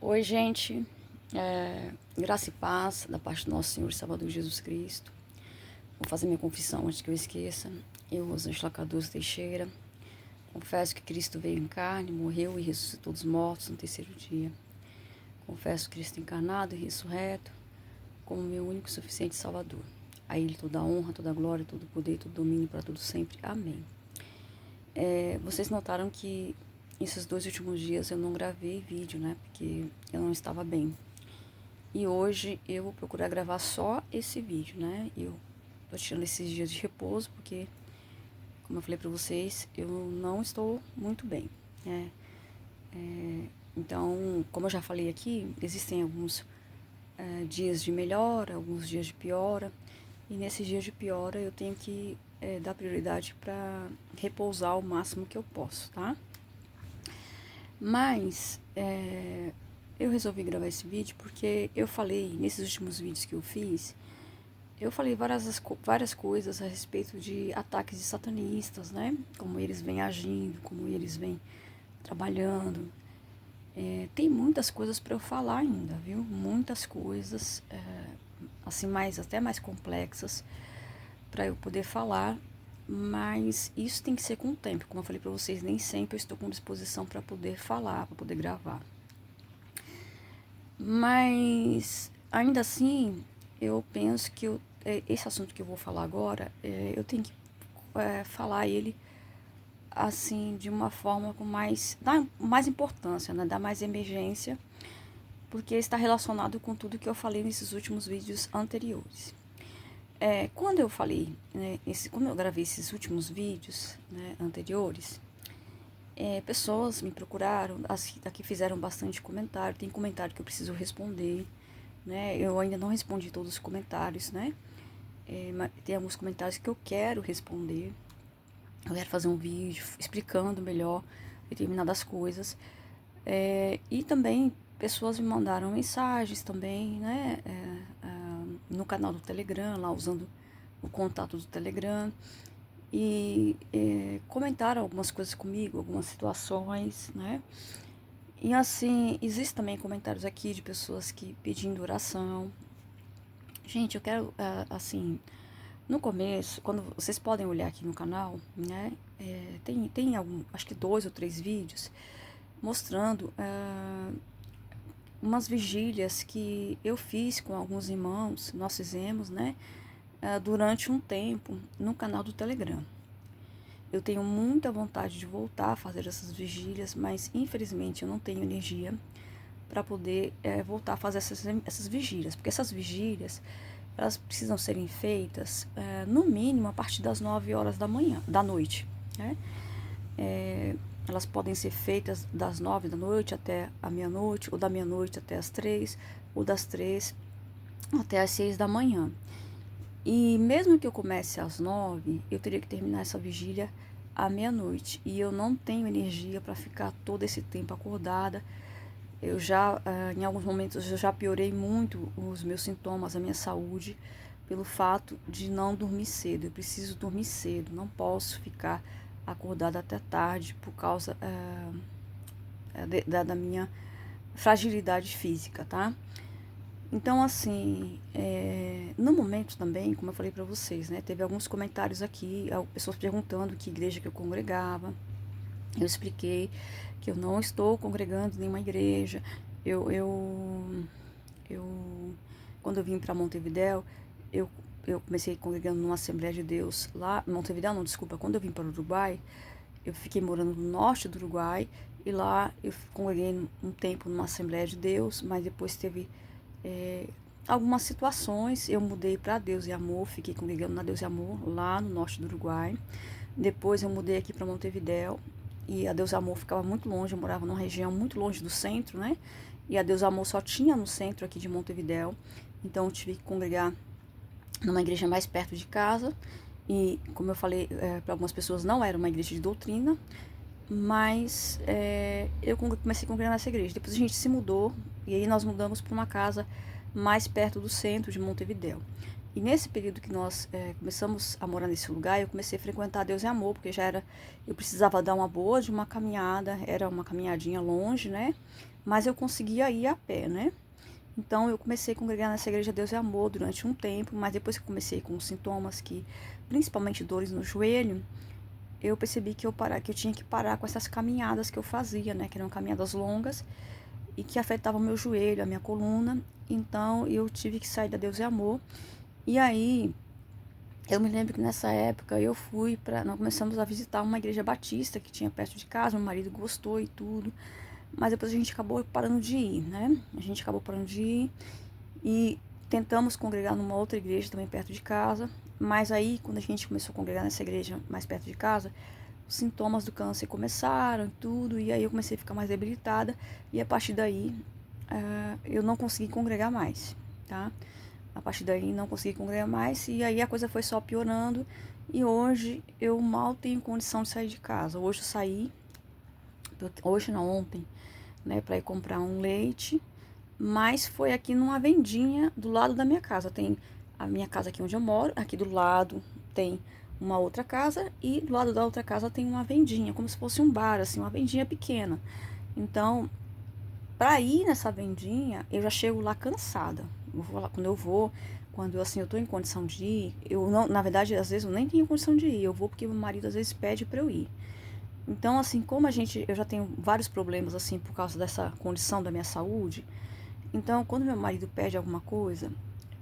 Oi, gente. Graça e paz da parte do nosso Senhor e Salvador Jesus Cristo. Vou fazer minha confissão antes que eu esqueça. Eu, Rosângela Cardoso Teixeira, confesso que Cristo veio em carne, morreu e ressuscitou dos mortos no terceiro dia. Confesso Cristo encarnado e ressurreto como meu único e suficiente Salvador. A Ele toda a honra, toda a glória, todo o poder, todo o domínio para tudo sempre. Amém. Vocês notaram que esses 2 últimos dias eu não gravei vídeo, né? Porque eu não estava bem. E hoje eu vou procurar gravar só esse vídeo, né? Eu tô tirando esses dias de repouso porque, como eu falei pra vocês, eu não estou muito bem, né? Então, como eu já falei aqui, existem alguns dias de melhora, alguns dias de piora. E nesses dias de piora eu tenho que dar prioridade para repousar o máximo que eu posso, tá? Mas eu resolvi gravar esse vídeo porque eu falei, nesses últimos vídeos que eu fiz, eu falei várias coisas a respeito de ataques de satanistas, né? Como eles vêm agindo, como eles vêm trabalhando. Tem muitas coisas para eu falar ainda, viu? Muitas coisas, assim, até mais complexas para eu poder falar. Mas isso tem que ser com o tempo. Como eu falei para vocês, nem sempre eu estou com disposição para poder falar, para poder gravar. Mas, ainda assim, eu penso que esse assunto que eu vou falar agora, eu tenho que falar ele assim, de uma forma com dá mais importância, né? Dá mais emergência, porque está relacionado com tudo que eu falei nesses últimos vídeos anteriores. Quando eu falei, né, quando eu gravei esses últimos vídeos, né, anteriores, pessoas me procuraram, as daqui fizeram bastante comentário, tem comentário que eu preciso responder, né? Eu ainda não respondi todos os comentários, né? Mas tem alguns comentários que eu quero responder. Eu quero fazer um vídeo explicando melhor determinadas coisas. E também pessoas me mandaram mensagens também, né? No canal do Telegram, lá usando o contato do Telegram. E comentaram algumas coisas comigo, algumas situações, né? E assim, existem também comentários aqui de pessoas que pedindo oração. Gente, eu quero, assim, no começo, quando vocês podem olhar aqui no canal, né? Tem acho que 2 ou 3 vídeos mostrando umas vigílias que eu fiz com alguns irmãos, nós fizemos, né? Durante um tempo no canal do Telegram. Eu tenho muita vontade de voltar a fazer essas vigílias, mas infelizmente eu não tenho energia para poder voltar a fazer essas vigílias, porque essas vigílias elas precisam serem feitas no mínimo a partir das 9 horas da noite, né? Elas podem ser feitas das 9 da noite até a meia-noite, ou da meia-noite até as 3, ou das 3 até as 6 da manhã. E mesmo que eu comece às 9, eu teria que terminar essa vigília à meia-noite. E eu não tenho energia para ficar todo esse tempo acordada. Eu já, em alguns momentos, eu já piorei muito os meus sintomas, a minha saúde, pelo fato de não dormir cedo. Eu preciso dormir cedo, não posso ficar acordada até tarde por causa da minha fragilidade física, tá? Então, assim, no momento também, como eu falei pra vocês, né, teve alguns comentários aqui, pessoas perguntando que igreja que eu congregava. Eu expliquei que eu não estou congregando em nenhuma igreja. Eu quando eu vim para Montevidéu, eu comecei congregando numa Assembleia de Deus lá, Montevidéu não, desculpa, quando eu vim para o Uruguai, eu fiquei morando no norte do Uruguai, e lá eu congreguei um tempo numa Assembleia de Deus, mas depois teve algumas situações, eu mudei para Deus e Amor, fiquei congregando na Deus e Amor, lá no norte do Uruguai. Depois eu mudei aqui para Montevidéu, e a Deus e Amor ficava muito longe, eu morava numa região muito longe do centro, né? E a Deus e Amor só tinha no centro aqui de Montevidéu, então eu tive que congregar numa igreja mais perto de casa. E, como eu falei, para algumas pessoas não era uma igreja de doutrina, mas eu comecei a congregar nessa igreja. Depois a gente se mudou, e aí nós mudamos para uma casa mais perto do centro de Montevidéu. E nesse período que nós começamos a morar nesse lugar, eu comecei a frequentar Deus e Amor, porque eu precisava dar uma boa de uma caminhada, era uma caminhadinha longe, né? Mas eu conseguia ir a pé, né? Então eu comecei a congregar nessa igreja Deus e Amor durante um tempo, mas depois que eu comecei com os sintomas principalmente dores no joelho, eu percebi que eu tinha que parar com essas caminhadas que eu fazia, né? Que eram caminhadas longas e que afetavam o meu joelho, a minha coluna. Então eu tive que sair da Deus e Amor. E aí eu me lembro que nessa época nós começamos a visitar uma igreja batista que tinha perto de casa, meu marido gostou e tudo. Mas depois a gente acabou parando de ir, né? A gente acabou parando de ir e tentamos congregar numa outra igreja também perto de casa. Mas aí, quando a gente começou a congregar nessa igreja mais perto de casa, os sintomas do câncer começaram e tudo. E aí eu comecei a ficar mais debilitada. E a partir daí, eu não consegui congregar mais, tá? A partir daí não consegui congregar mais. E aí a coisa foi só piorando. E hoje eu mal tenho condição de sair de casa. Hoje não, ontem, né, para ir comprar um leite, mas foi aqui numa vendinha do lado da minha casa. Tem a minha casa aqui onde eu moro, aqui do lado tem uma outra casa e do lado da outra casa tem uma vendinha, como se fosse um bar, assim, uma vendinha pequena. Então, para ir nessa vendinha, eu já chego lá cansada. Eu vou lá, quando eu, assim, eu tô em condição de ir, eu não, na verdade, às vezes eu nem tenho condição de ir, eu vou porque meu marido às vezes pede para eu ir. Então, assim, eu já tenho vários problemas, assim, por causa dessa condição da minha saúde. Então, quando meu marido pede alguma coisa,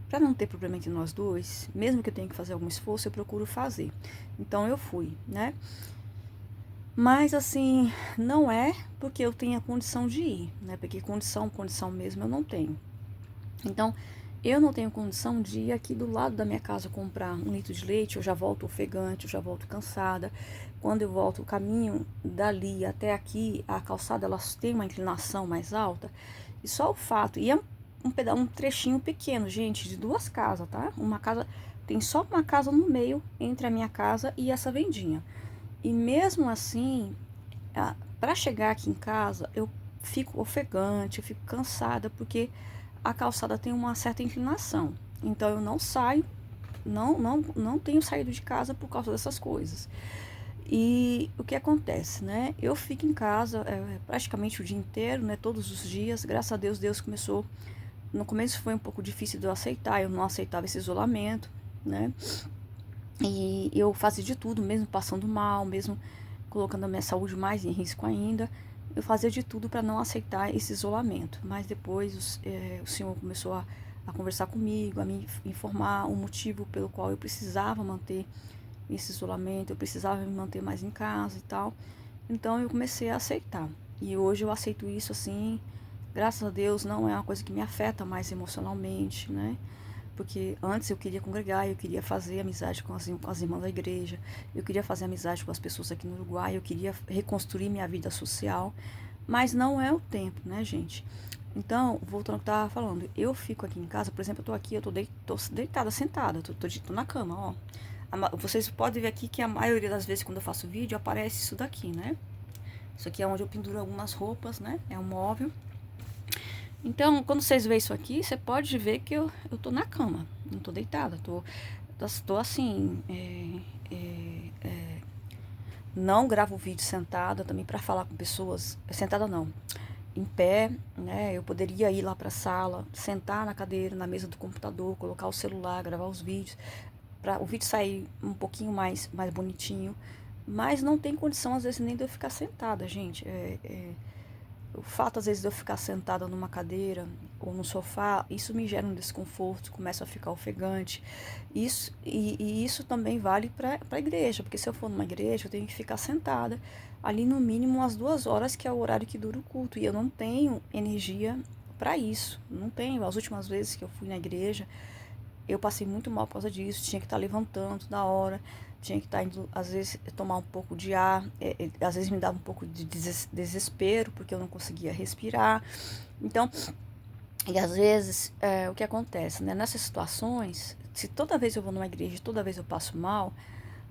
para não ter problema entre nós dois, mesmo que eu tenha que fazer algum esforço, eu procuro fazer. Então, eu fui, né? Mas, assim, não é porque eu tenha condição de ir, né? Porque condição mesmo eu não tenho. Então, eu não tenho condição de ir aqui do lado da minha casa comprar um litro de leite, eu já volto ofegante, eu já volto cansada. Quando eu volto o caminho dali até aqui, a calçada ela tem uma inclinação mais alta. E só o fato, e é um trechinho pequeno, gente, de duas casas, tá? Tem só uma casa no meio entre a minha casa e essa vendinha. E mesmo assim, para chegar aqui em casa, eu fico ofegante, eu fico cansada, porque a calçada tem uma certa inclinação. Então eu não saio, não tenho saído de casa por causa dessas coisas. E o que acontece, né? Eu fico em casa praticamente o dia inteiro, né? Todos os dias. Graças a Deus, Deus começou. No começo foi um pouco difícil de eu aceitar, eu não aceitava esse isolamento, né? E eu fazia de tudo, mesmo passando mal, mesmo colocando a minha saúde mais em risco ainda. Eu fazia de tudo para não aceitar esse isolamento. Mas depois o Senhor começou a conversar comigo, a me informar o motivo pelo qual eu precisava manter esse isolamento, eu precisava me manter mais em casa e tal. Então eu comecei a aceitar. E hoje eu aceito isso assim, graças a Deus, não é uma coisa que me afeta mais emocionalmente, né? Porque antes eu queria congregar, eu queria fazer amizade com as irmãs da igreja, eu queria fazer amizade com as pessoas aqui no Uruguai, eu queria reconstruir minha vida social, mas não é o tempo, né, gente? Então, voltando ao que eu tava falando, eu fico aqui em casa, por exemplo, eu tô aqui, tô deitada, sentada, tô na cama, ó. Vocês podem ver aqui que a maioria das vezes quando eu faço vídeo aparece isso daqui, né? Isso aqui é onde eu penduro algumas roupas, né? É um móvel. Então, quando vocês veem isso aqui, você pode ver que eu tô na cama, não tô deitada, tô assim, não gravo vídeo sentada também para falar com pessoas, sentada não, em pé, né? Eu poderia ir lá para a sala, sentar na cadeira, na mesa do computador, colocar o celular, gravar os vídeos, para o vídeo sair um pouquinho mais bonitinho, mas não tem condição às vezes nem de eu ficar sentada, gente. O fato às vezes de eu ficar sentada numa cadeira ou no sofá, isso me gera um desconforto, começo a ficar ofegante. E isso também vale para a igreja, porque se eu for numa igreja, eu tenho que ficar sentada ali no mínimo umas 2 horas, que é o horário que dura o culto, e eu não tenho energia para isso, não tenho. As últimas vezes que eu fui na igreja, eu passei muito mal por causa disso, tinha que estar levantando da hora, tinha que estar indo, às vezes, tomar um pouco de ar, às vezes me dava um pouco de desespero, porque eu não conseguia respirar. Então, e às vezes, o que acontece, né? Nessas situações, se toda vez eu vou numa igreja, toda vez eu passo mal,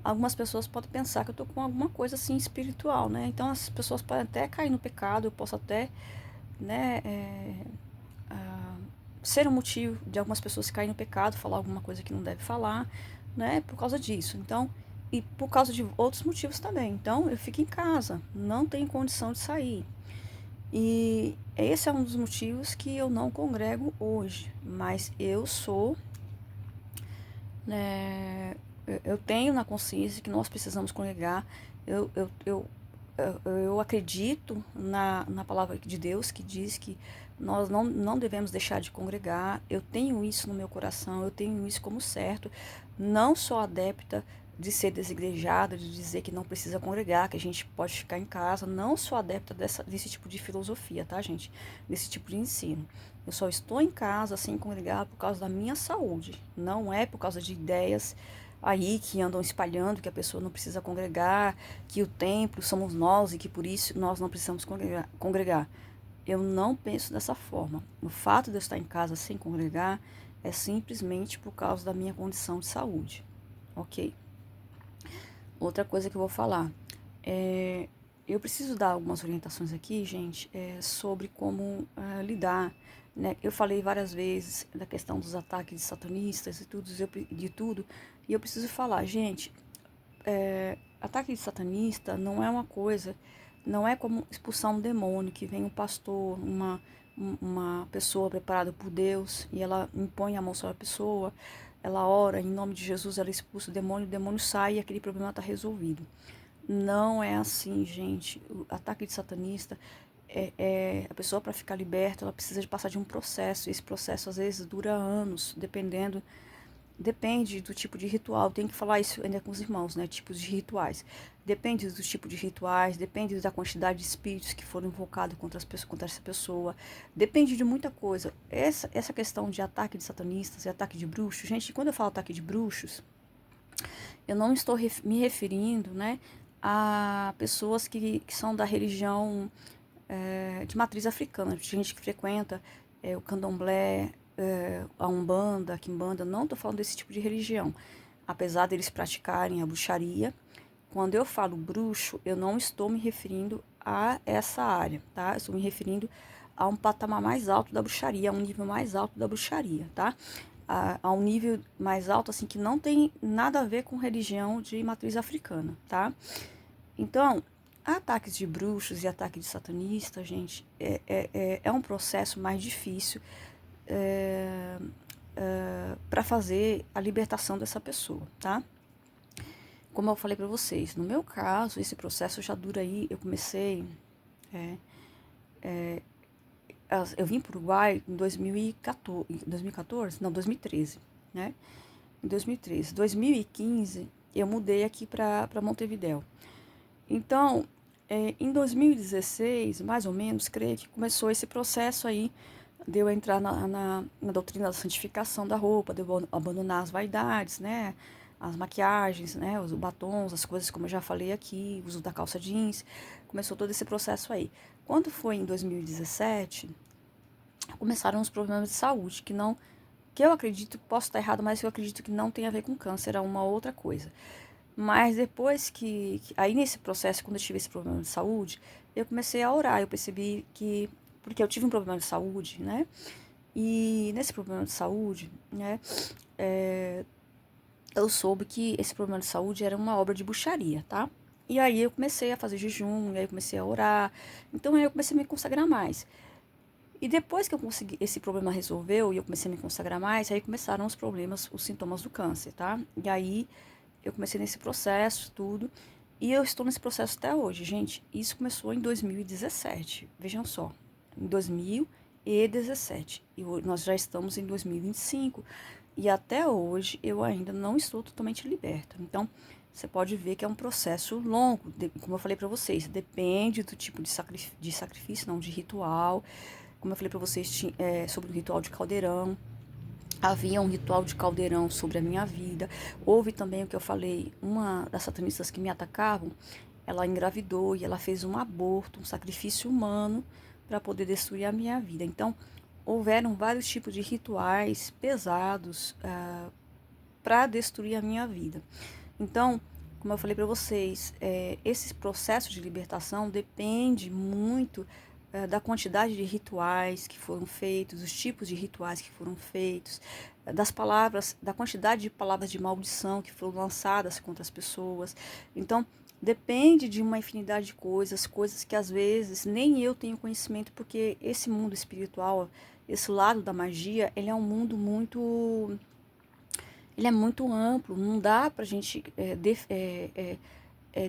algumas pessoas podem pensar que eu tô com alguma coisa assim espiritual, né? Então, as pessoas podem até cair no pecado, eu posso até, né, ser um motivo de algumas pessoas caírem no pecado, falar alguma coisa que não deve falar, né? Por causa disso. Então, e por causa de outros motivos também. Então, eu fico em casa, não tenho condição de sair. E esse é um dos motivos que eu não congrego hoje. Mas eu sou, né? Eu tenho na consciência que nós precisamos congregar. Eu, eu, eu, eu acredito na palavra de Deus que diz que nós não devemos deixar de congregar. Eu tenho isso no meu coração, eu tenho isso como certo. Não sou adepta de ser desigrejada, de dizer que não precisa congregar, que a gente pode ficar em casa. Não sou adepta desse tipo de filosofia, tá, gente? Desse tipo de ensino. Eu só estou em casa sem congregar por causa da minha saúde. Não é por causa de ideias aí que andam espalhando que a pessoa não precisa congregar, que o templo somos nós e que por isso nós não precisamos congregar. Eu não penso dessa forma. O fato de eu estar em casa sem congregar é simplesmente por causa da minha condição de saúde. Ok? Outra coisa que eu vou falar. Eu preciso dar algumas orientações aqui, gente, sobre como lidar, né? Eu falei várias vezes da questão dos ataques de satanistas e tudo, e eu preciso falar, gente, ataque de satanista não é uma coisa, não é como expulsar um demônio, que vem um pastor, uma pessoa preparada por Deus, e ela impõe a mão sobre a pessoa, ela ora, em nome de Jesus, ela expulsa o demônio sai e aquele problema está resolvido. Não é assim, gente. O ataque de satanista a pessoa, para ficar liberta, ela precisa de passar de um processo. E esse processo às vezes dura anos, depende do tipo de ritual. Tem que falar isso ainda com os irmãos, né? Tipos de rituais. Depende do tipo de rituais, depende da quantidade de espíritos que foram invocados contra essa pessoa. Depende de muita coisa. Essa questão de ataque de satanistas e ataque de bruxos, gente, quando eu falo ataque de bruxos, eu não estou me referindo, né, a pessoas que são da religião de matriz africana, gente que frequenta o candomblé, a umbanda, a quimbanda. Não estou falando desse tipo de religião, apesar deles praticarem a bruxaria. Quando eu falo bruxo, eu não estou me referindo a essa área, tá? Eu estou me referindo a um patamar mais alto da bruxaria, a um nível mais alto da bruxaria, tá? A um nível mais alto, assim, que não tem nada a ver com religião de matriz africana, tá? Então, ataques de bruxos e ataques de satanistas, gente, é um processo mais difícil para fazer a libertação dessa pessoa, tá? Como eu falei para vocês, no meu caso, esse processo já dura aí, eu comecei, eu vim para o Uruguai em 2014, não, 2013, né? Em 2013. 2015, eu mudei aqui para Montevidéu. Então, em 2016, mais ou menos, creio que começou esse processo aí de eu entrar na doutrina da santificação da roupa, de eu abandonar as vaidades, né? As maquiagens, né? Os batons, as coisas como eu já falei aqui, o uso da calça jeans. Começou todo esse processo aí. Quando foi em 2017, começaram os problemas de saúde, que eu acredito, posso estar errado, mas eu acredito que não tem a ver com câncer, é uma outra coisa. Mas depois aí nesse processo, quando eu tive esse problema de saúde, eu comecei a orar, eu percebi que, porque eu tive um problema de saúde, né? E nesse problema de saúde, né, eu soube que esse problema de saúde era uma obra de bruxaria, tá? E aí eu comecei a fazer jejum, e aí eu comecei a orar, então aí eu comecei a me consagrar mais. E depois que eu consegui, esse problema resolveu e eu comecei a me consagrar mais, aí começaram os problemas, os sintomas do câncer, tá? E aí eu comecei nesse processo, tudo, e eu estou nesse processo até hoje, gente. Isso começou em 2017, vejam só, em 2017, e nós já estamos em 2025, e até hoje eu ainda não estou totalmente liberta. Então, você pode ver que é um processo longo, como eu falei para vocês, depende do tipo de sacrifício, não, de ritual. Como eu falei para vocês, sobre o ritual de caldeirão. Havia um ritual de caldeirão sobre a minha vida. Houve também o que eu falei, uma das satanistas que me atacavam, ela engravidou e ela fez um aborto, um sacrifício humano para poder destruir a minha vida. Então, houveram vários tipos de rituais pesados para destruir a minha vida. Então, como eu falei para vocês, esse processo de libertação depende muito da quantidade de rituais que foram feitos, os tipos de rituais que foram feitos, das palavras, da quantidade de palavras de maldição que foram lançadas contra as pessoas. Então, depende de uma infinidade de coisas, coisas que às vezes nem eu tenho conhecimento, porque esse mundo espiritual, esse lado da magia, ele é um mundo muito, ele é muito amplo, não dá pra gente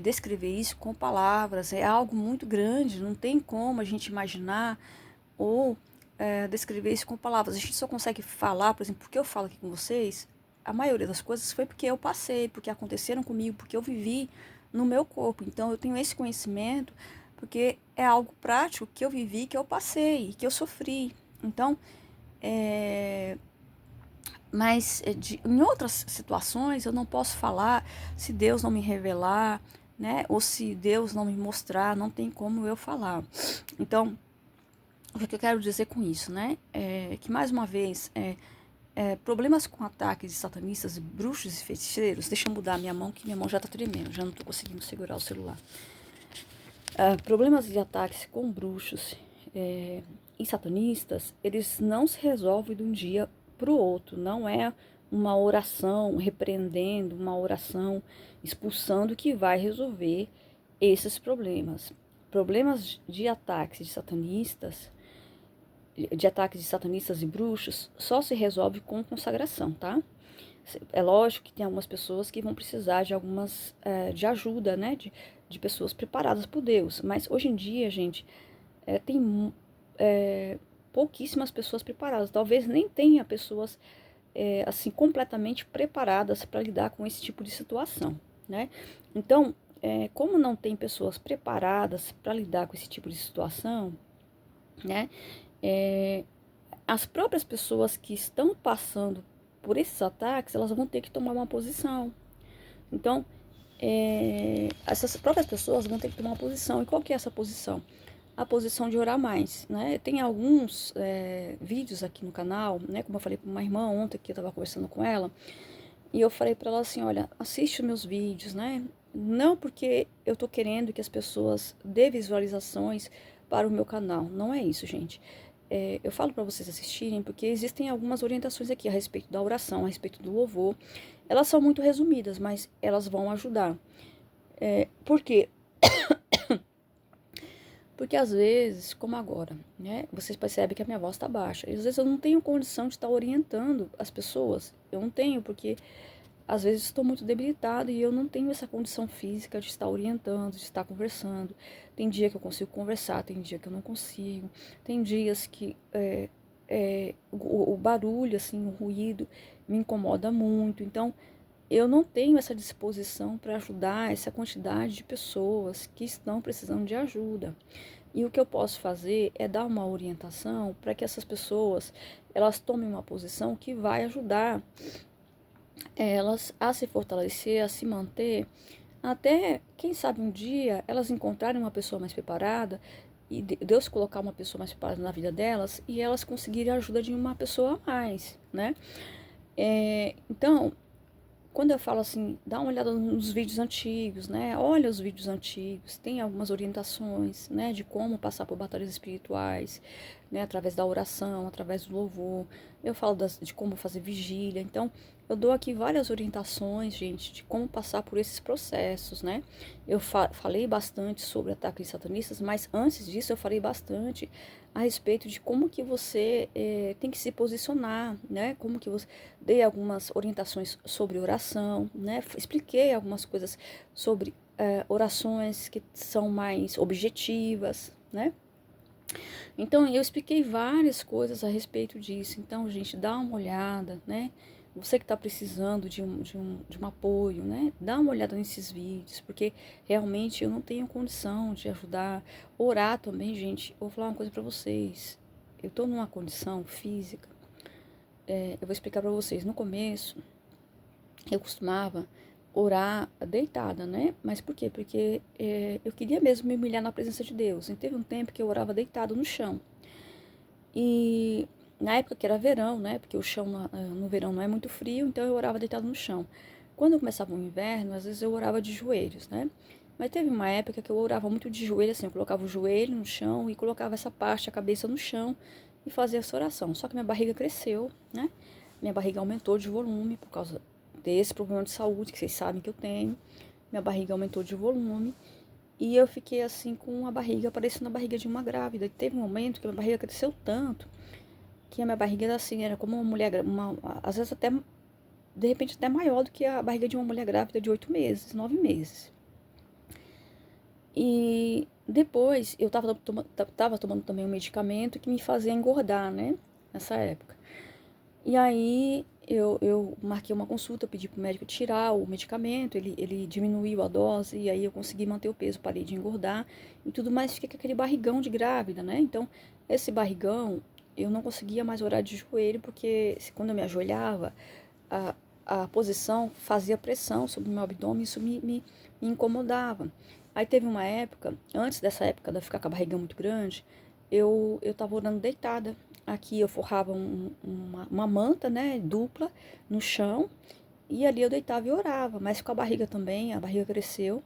descrever isso com palavras, é algo muito grande, não tem como a gente imaginar ou descrever isso com palavras. A gente só consegue falar, por exemplo, porque eu falo aqui com vocês, a maioria das coisas foi porque eu passei, porque aconteceram comigo, porque eu vivi no meu corpo. Então eu tenho esse conhecimento porque é algo prático que eu vivi, que eu passei, que eu sofri. Então, mas em outras situações eu não posso falar se Deus não me revelar, né? Ou se Deus não me mostrar, não tem como eu falar. Então, o que eu quero dizer com isso, né? É que mais uma vez, problemas com ataques de satanistas, bruxos e feiticeiros. Deixa eu mudar a minha mão, que minha mão já tá tremendo, já não tô conseguindo segurar o celular. Problemas de ataques com bruxos e satanistas, eles não se resolvem de um dia para o outro. Não é uma oração repreendendo, uma oração expulsando que vai resolver esses problemas. Problemas de ataques de satanistas e bruxos, só se resolve com consagração, tá? É lógico que tem algumas pessoas que vão precisar de algumas de ajuda, né? De pessoas preparadas por Deus. Mas hoje em dia, gente, tem pouquíssimas pessoas preparadas. Talvez nem tenha pessoas assim completamente preparadas para lidar com esse tipo de situação, né? Então, como não tem pessoas preparadas para lidar com esse tipo de situação, né? As próprias pessoas que estão passando por esses ataques, elas vão ter que tomar uma posição. Então, essas próprias pessoas vão ter que tomar uma posição. E qual que é essa posição? A posição de orar mais, né? Tem alguns vídeos aqui no canal, né? Como eu falei para uma irmã ontem que eu estava conversando com ela, e eu falei para ela assim, olha, assiste os meus vídeos, né? Não porque eu tô querendo que as pessoas dê visualizações para o meu canal, não é isso, gente. Eu falo para vocês assistirem porque existem algumas orientações aqui a respeito da oração, a respeito do louvor. Elas são muito resumidas, mas elas vão ajudar. Por quê? Porque às vezes, como agora, né, vocês percebem que a minha voz está baixa. E às vezes eu não tenho condição de estar orientando as pessoas. Eu não tenho, porque às vezes estou muito debilitada e eu não tenho essa condição física de estar orientando, de estar conversando. Tem dia que eu consigo conversar, tem dia que eu não consigo. Tem dias que o barulho, assim, o ruído me incomoda muito. Então, eu não tenho essa disposição para ajudar essa quantidade de pessoas que estão precisando de ajuda. E o que eu posso fazer é dar uma orientação para que essas pessoas elas tomem uma posição que vai ajudar elas a se fortalecer, a se manter, até, quem sabe um dia, elas encontrarem uma pessoa mais preparada e Deus colocar uma pessoa mais preparada na vida delas e elas conseguirem a ajuda de uma pessoa a mais, né? Então, quando eu falo assim, dá uma olhada nos vídeos antigos, né? Olha os vídeos antigos, tem algumas orientações, né? De como passar por batalhas espirituais, né? Através da oração, através do louvor. Eu falo de como fazer vigília. Então, eu dou aqui várias orientações, gente, de como passar por esses processos, né? Eu falei bastante sobre ataques satanistas, mas antes disso eu falei bastante a respeito de como que você tem que se posicionar, né? Como que você dei algumas orientações sobre oração, né? Expliquei algumas coisas sobre orações que são mais objetivas, né? Então eu expliquei várias coisas a respeito disso. Então, gente, dá uma olhada, né? Você que está precisando de um apoio, né? Dá uma olhada nesses vídeos, porque realmente eu não tenho condição de ajudar. Orar também, gente. Eu vou falar uma coisa para vocês. Eu estou numa condição física. Eu vou explicar para vocês. No começo, eu costumava orar deitada, né? Mas por quê? Porque eu queria mesmo me humilhar na presença de Deus. E teve um tempo que eu orava deitado no chão. E na época que era verão, né? Porque o chão no verão não é muito frio, então eu orava deitado no chão. Quando começava o inverno, às vezes eu orava de joelhos, né? Mas teve uma época que eu orava muito de joelho, assim, eu colocava o joelho no chão e colocava essa parte, a cabeça no chão e fazia essa oração. Só que minha barriga cresceu, né? Minha barriga aumentou de volume por causa desse problema de saúde que vocês sabem que eu tenho. Minha barriga aumentou de volume e eu fiquei assim com a barriga parecendo a barriga de uma grávida. E teve um momento que a minha barriga cresceu tanto que a minha barriga era assim, era como uma mulher, às vezes até, de repente até maior do que a barriga de uma mulher grávida de 8 meses, 9 meses. E depois eu tava tomando também um medicamento que me fazia engordar, né? Nessa época. E aí eu marquei uma consulta, pedi pro médico tirar o medicamento, ele diminuiu a dose e aí eu consegui manter o peso, parei de engordar e tudo mais, fiquei com aquele barrigão de grávida, né? Então, esse barrigão, eu não conseguia mais orar de joelho, porque quando eu me ajoelhava, a, a posição fazia pressão sobre o meu abdômen, isso me incomodava. Aí teve uma época, antes dessa época de eu ficar com a barriga muito grande, eu tava orando deitada. Aqui eu forrava uma manta, né, dupla no chão, e ali eu deitava e orava, mas com a barriga também, a barriga cresceu,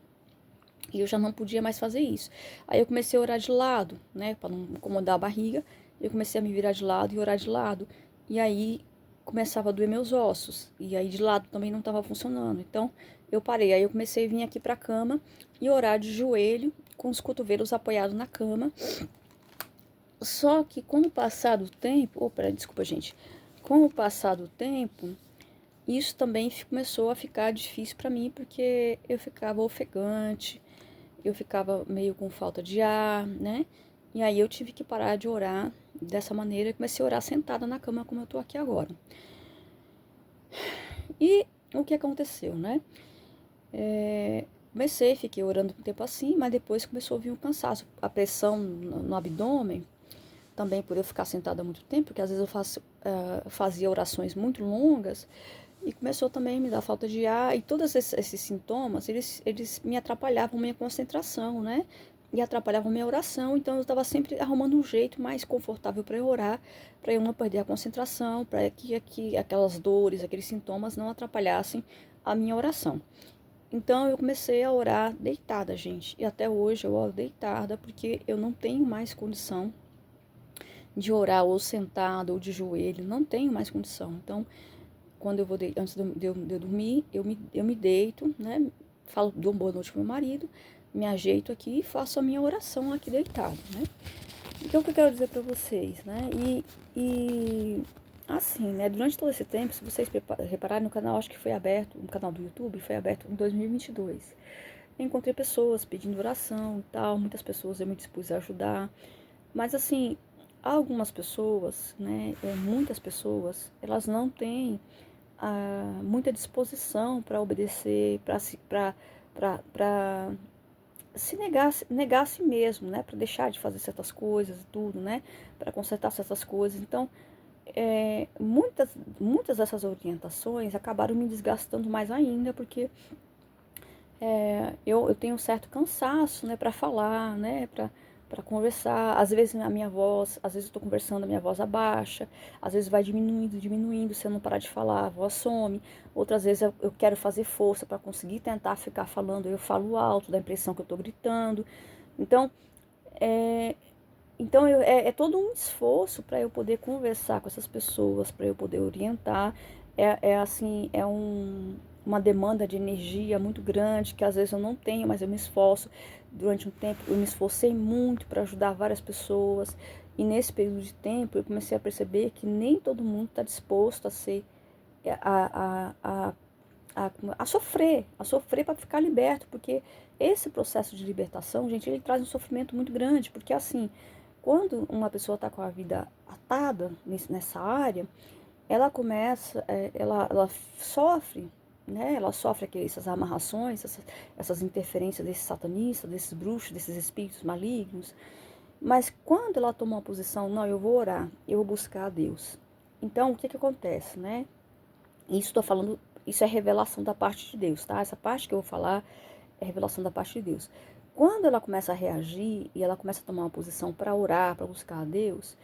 e eu já não podia mais fazer isso. Aí eu comecei a orar de lado, né, para não incomodar a barriga, eu comecei a me virar de lado e orar de lado. E aí começava a doer meus ossos, e aí de lado também não estava funcionando. Então eu parei, aí eu comecei a vir aqui para a cama e orar de joelho, com os cotovelos apoiados na cama. Só que com o passar do tempo, desculpa, gente. Com o passar do tempo, isso também começou a ficar difícil para mim, porque eu ficava ofegante, eu ficava meio com falta de ar, né? E aí eu tive que parar de orar dessa maneira e comecei a orar sentada na cama como eu tô aqui agora. E o que aconteceu, né? Fiquei orando um tempo assim, mas depois começou a vir um cansaço, a pressão no abdômen, também por eu ficar sentada há muito tempo, porque às vezes eu fazia orações muito longas, e começou também a me dar falta de ar, e todos esses sintomas, eles me atrapalhavam minha concentração, né? E atrapalhavam minha oração, então eu estava sempre arrumando um jeito mais confortável para eu orar, para eu não perder a concentração, para que aquelas dores, aqueles sintomas não atrapalhassem a minha oração. Então eu comecei a orar deitada, gente, e até hoje eu oro deitada, porque eu não tenho mais condição de orar ou sentado ou de joelho, não tenho mais condição. Então, quando eu vou antes de eu dormir, eu me deito, né? Dou uma boa noite pro meu marido, me ajeito aqui e faço a minha oração aqui deitado, né? Então, o que eu quero dizer para vocês, né? E assim, né? Durante todo esse tempo, se vocês repararem no canal, acho que foi aberto, no canal do YouTube, foi aberto em 2022. Eu encontrei pessoas pedindo oração e tal, muitas pessoas eu me dispus a ajudar, mas assim, algumas pessoas, né, muitas pessoas, elas não têm muita disposição para obedecer, para se negar a si mesmo, né, para deixar de fazer certas coisas e tudo, né, para consertar certas coisas. Então, muitas dessas orientações acabaram me desgastando mais ainda, porque eu tenho um certo cansaço, né, para falar, né, para conversar. Às vezes a minha voz, às vezes eu tô conversando, a minha voz abaixa, às vezes vai diminuindo, diminuindo, se eu não parar de falar, a voz some. Outras vezes eu quero fazer força para conseguir tentar ficar falando, eu falo alto, dá a impressão que eu tô gritando. Então, é, é todo um esforço para eu poder conversar com essas pessoas, para eu poder orientar. Assim, uma demanda de energia muito grande, que às vezes eu não tenho, mas eu me esforço. Durante um tempo eu me esforcei muito para ajudar várias pessoas. E nesse período de tempo eu comecei a perceber que nem todo mundo está disposto a ser a sofrer para ficar liberto, porque esse processo de libertação, gente, ele traz um sofrimento muito grande, porque assim, quando uma pessoa está com a vida atada nessa área, ela começa, ela sofre, né? Ela sofre essas amarrações, essas interferências desses satanistas, desses bruxos, desses espíritos malignos. Mas quando ela toma uma posição, não, eu vou orar, eu vou buscar a Deus. Então, o que que acontece, né? Isso estou falando, isso é revelação da parte de Deus, tá? Essa parte que eu vou falar é revelação da parte de Deus. Quando ela começa a reagir e ela começa a tomar uma posição para orar, para buscar a Deus,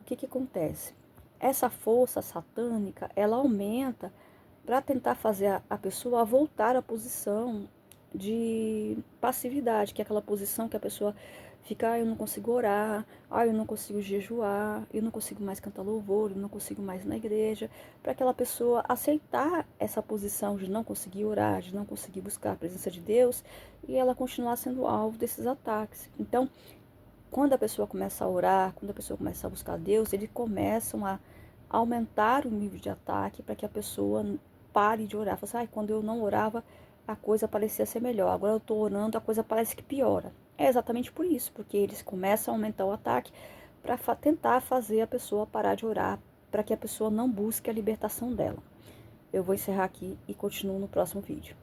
o que que acontece? Essa força satânica, ela aumenta para tentar fazer a pessoa voltar à posição de passividade, que é aquela posição que a pessoa fica, eu não consigo orar, eu não consigo jejuar, eu não consigo mais cantar louvor, eu não consigo mais ir na igreja, para aquela pessoa aceitar essa posição de não conseguir orar, de não conseguir buscar a presença de Deus, e ela continuar sendo alvo desses ataques. Então, quando a pessoa começa a orar, quando a pessoa começa a buscar Deus, eles começam a aumentar o nível de ataque para que a pessoa pare de orar. Fala assim, quando eu não orava, a coisa parecia ser melhor. Agora eu estou orando, a coisa parece que piora. É exatamente por isso, porque eles começam a aumentar o ataque para tentar fazer a pessoa parar de orar, para que a pessoa não busque a libertação dela. Eu vou encerrar aqui e continuo no próximo vídeo.